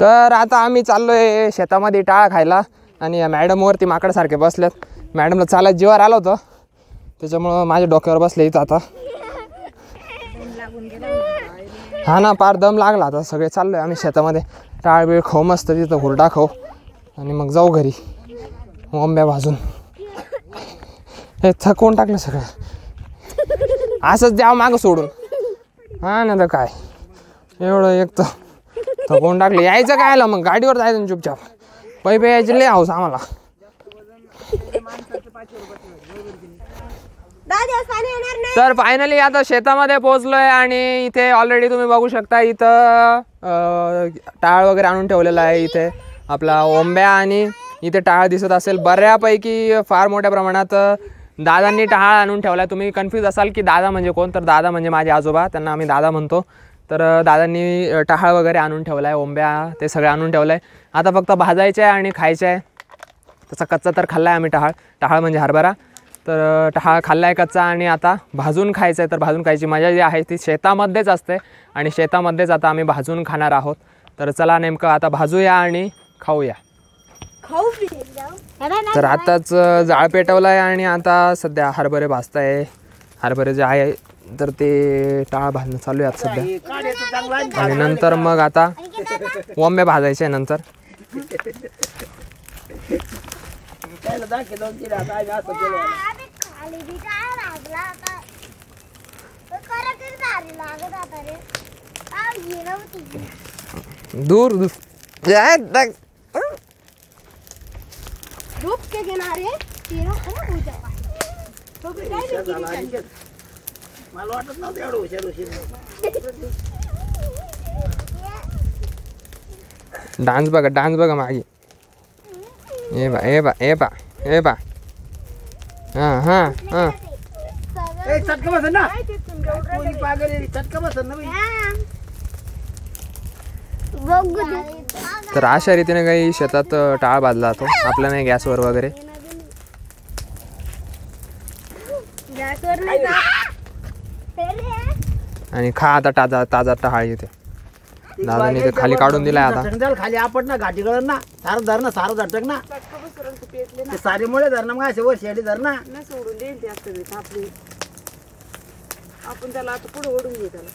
तर आता आम्ही चाललोय शेतामध्ये टाळ खायला आणि मॅडमवरती माकडसारखे बसल्यात. मॅडमला चालायला जीवावर आलं होतं त्याच्यामुळं माझ्या डोक्यावर बसले इथं आता. हा ना पार दम लागला आता. सगळे चाललोय आम्ही शेतामध्ये टाळ बीळ खाऊ मस्त तिथं हुरडा खाऊ आणि मग जाऊ घरी ओंब्या भाजून. हे थकवून टाकलं सगळं असंच द्यावं मागं सोडून. हा ना तर काय एवढं एक तर थकवून टाकलं. यायचं काय आलं मग गाडीवर जायचं चुपचाप. पैपे यायचे लय हाऊस आम्हाला. तर फायनली आता शेतामध्ये पोहोचलोय आणि इथे ऑलरेडी तुम्ही बघू शकता इथं टाळ वगैरे आणून ठेवलेला आहे. इथे आपला ओंब्या आणि इथे टाळ दिसत असेल बऱ्यापैकी फार मोठ्या प्रमाणात. दादांनी टाळ आणून ठेवला. तुम्ही कन्फ्यूज असाल की दादा म्हणजे कोण, तर दादा म्हणजे माझे आजोबा, त्यांना आम्ही दादा म्हणतो. तर दादांनी टाळ वगैरे आणून ठेवला आहे, ओंब्या ते सगळं आणून ठेवलं आहे. आता फक्त भाजायचं आहे आणि खायचं आहे. तसा कच्चा तर खाल्ला आहे आम्ही टाळ म्हणजे हरभरा. तर टाळ खाल्ला आहे कच्चा आणि आता भाजून खायचं आहे. तर भाजून खायची मजा जी आहे ती शेतामध्येच असते आणि शेतामध्येच आता आम्ही भाजून खाणार आहोत. तर चला नेमकं आता भाजूया आणि खाऊया. तर आताच जाळ पेटवला आहे आणि आता सध्या हरभरे भाजताय. हरभरे जे आहे तर ते टाळ भाजणं चालू आहे सध्या. आणि नंतर मग आता ओंब्या भाजायचे नंतर. दूर दूर के किनारे तीनों हो जावा. मला वाटत नव्हतं एवढं हुशार. डान्स बघा मागे. ए बा हां हां हां चटका बसन ना. कोणी पागल चटका बसन ना. तर अशा रीतीने काही शेतात टाळ भाजला जातो आपल्या नाही गॅसवर वगैरे. आणि खा आता ताजा टाळ येते. दादाने ते खाली काढून दिलाय आता. खाली आपण ना घाटी गळण ना सारं धर ना सारं झटक ना ते सारे मुळे धर ना. मग असे वर शेडी धर ना सोडून देईल ते असतं आपली. आपण त्याला आता पुढे ओढून घेऊ त्याला.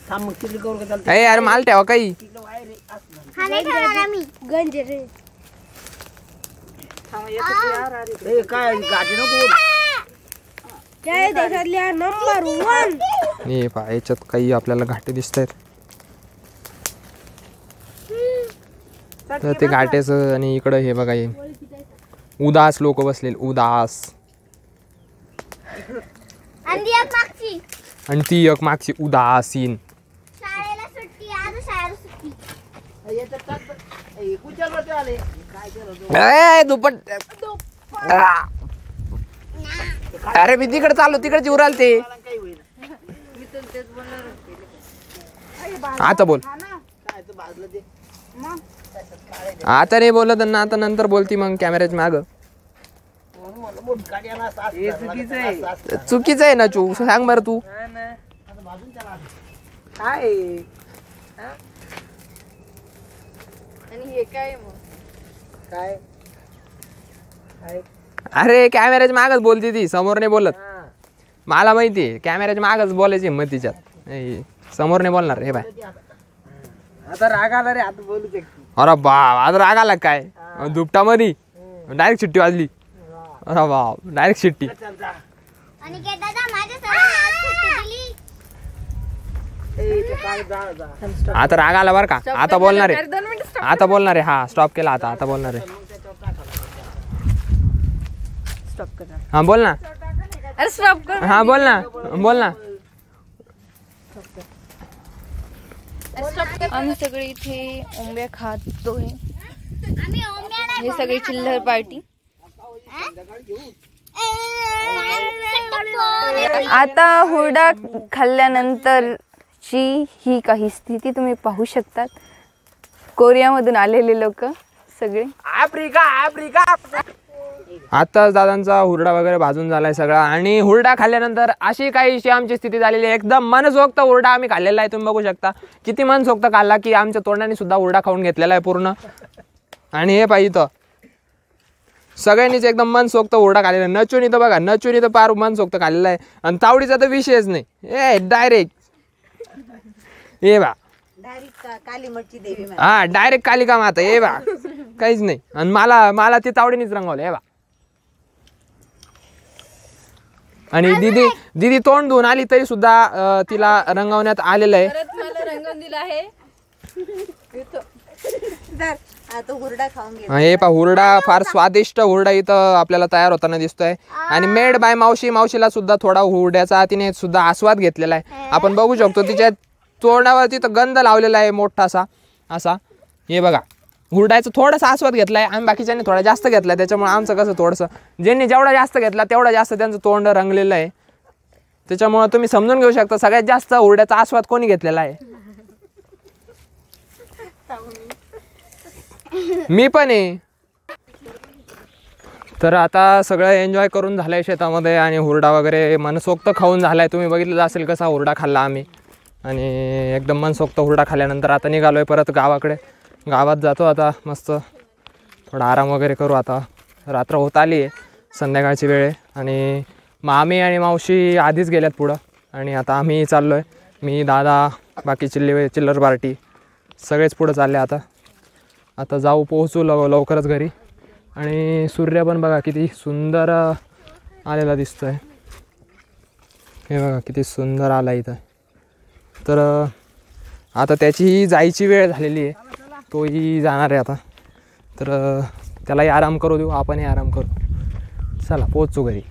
थांब मग तिकडे करू का त्याला. यार माल ठेवा काही. काय गाठी नको. नंबर 1 हे पहा याच्यात काही आपल्याला घाटे दिसत आहेत. तर ते घाटेचं आणि इकडं हे बघा हे उदास लोक बसलेले उदास. आणि ती एक मागची उदासीन. दुपट. अरे मी तिकडे चाललो तिकडे उराल ते. आता बोल. आता नाही बोलत ना आता नंतर बोलती मग कॅमेऱ्याच्या माग. चुकीचं आहे ना चू सांग बरं तू. अरे कॅमेऱ्याच्या मागच बोलती ती समोर नाही बोलत. मला माहिती आहे कॅमेऱ्याच्या मागच बोलायची हिंमत तिच्यात. समोर नाही बोलणार. हे बाय आता राग आला रे. आता बोलू दे. अरे बाप आता राग आला काय दुपटामध्ये डायरेक्ट शिट्टी वाजली. अरे बाप डायरेक्ट शिट्टी. आता राग आला बरं का. आता बोलणार आहे. आता बोलणार आहे. हा स्टॉप केला आता. आता बोलणार आहे. हा बोल ना. हा बोल ना बोल ना. आम्ही सगळे इथे ओंब्या खातोय. हे सगळी चिल्लर पार्टी. आता हुरडा खाल्ल्यानंतरची ही काही स्थिती तुम्ही पाहू शकतात. कोरियामधून आलेले लोक सगळे. आफ्रिका आत्ताच दादांचा हुरडा वगैरे भाजून झालाय सगळा आणि हुरडा खाल्ल्यानंतर अशी काहीशी आमची स्थिती झालेली आहे. एकदम मनसोक्त हुरडा आम्ही खाल्लेला आहे. तुम्ही बघू शकता किती मनसोक्त खाल्ला की आमच्या तोंडाने सुद्धा हुरडा खाऊन घेतलेला आहे पूर्ण. आणि हे पाहिजे तर सगळ्यांनीच एकदम मनसोक्त हुरडा खाल्लेला आहे. नचून इथं बघा, नचून इथं पार मनसोक्त खाल्लेला आहे. आणि तावडीचा तर विषयच नाही. ए डायरेक्ट ये बा, हा डायरेक्ट कालिका माता ये बा, काहीच नाही. आणि मला ती तावडीनेच रंगवलं हे बा. आणि दीदी तोंड धुवून आली तरी सुद्धा तिला रंगवण्यात आलेलं आहे. रंगवून दिला आहे. हे पहा हुरडा फार स्वादिष्ट हुरडा इथं आपल्याला तयार होताना दिसतोय. आणि मेड बाय मावशीला सुद्धा थोडा हुरड्याचा तिने सुद्धा आस्वाद घेतलेला आहे. आपण बघू शकतो तिच्या तोंडावर तिथं गंध लावलेला आहे मोठासा असा. हे बघा हुरड्याचा थोडासा आस्वाद घेतलाय आणि बाकीच्यांनी थोडा जास्त घेतलाय. त्याच्यामुळे आमचं कसं थोडंसं ज्यांनी जेवढा जास्त घेतला तेवढा जास्त त्यांचं तोंड रंगलेलं आहे. त्याच्यामुळे तुम्ही समजून घेऊ शकता सगळ्यात जास्त हुरड्याचा आस्वाद कोणी घेतलेला आहे. मी पण आहे. तर आता सगळं एन्जॉय करून झालंय शेतामध्ये आणि हुरडा वगैरे मनसोक्त खाऊन झालाय. तुम्ही बघितलं असेल कसा हुरडा खाल्ला आम्ही. आणि एकदम मनसोक्त हुरडा खाल्ल्यानंतर आता निघालोय परत गावाकडे. गावात जातो आता, मस्त थोडा आराम वगैरे करू. आता रात्र होत आली आहे, संध्याकाळची वेळ आहे. आणि मामी आणि मावशी आधीच गेल्यात पुढं आणि आता आम्ही चाललो आहे. मी, दादा, बाकी चिल्लर पार्टी सगळेच पुढं चालले. आता जाऊ, पोहोचू लवकरच घरी. आणि सूर्य पण बघा किती सुंदर आलेला दिसतो आहे. हे बघा किती सुंदर आला इथं. तर आता त्याचीही जायची वेळ झालेली आहे, तोही जाणार आहे आता. तर त्यालाही आराम करू देऊ, आपणही आराम करू. चला पोहोचू घरी.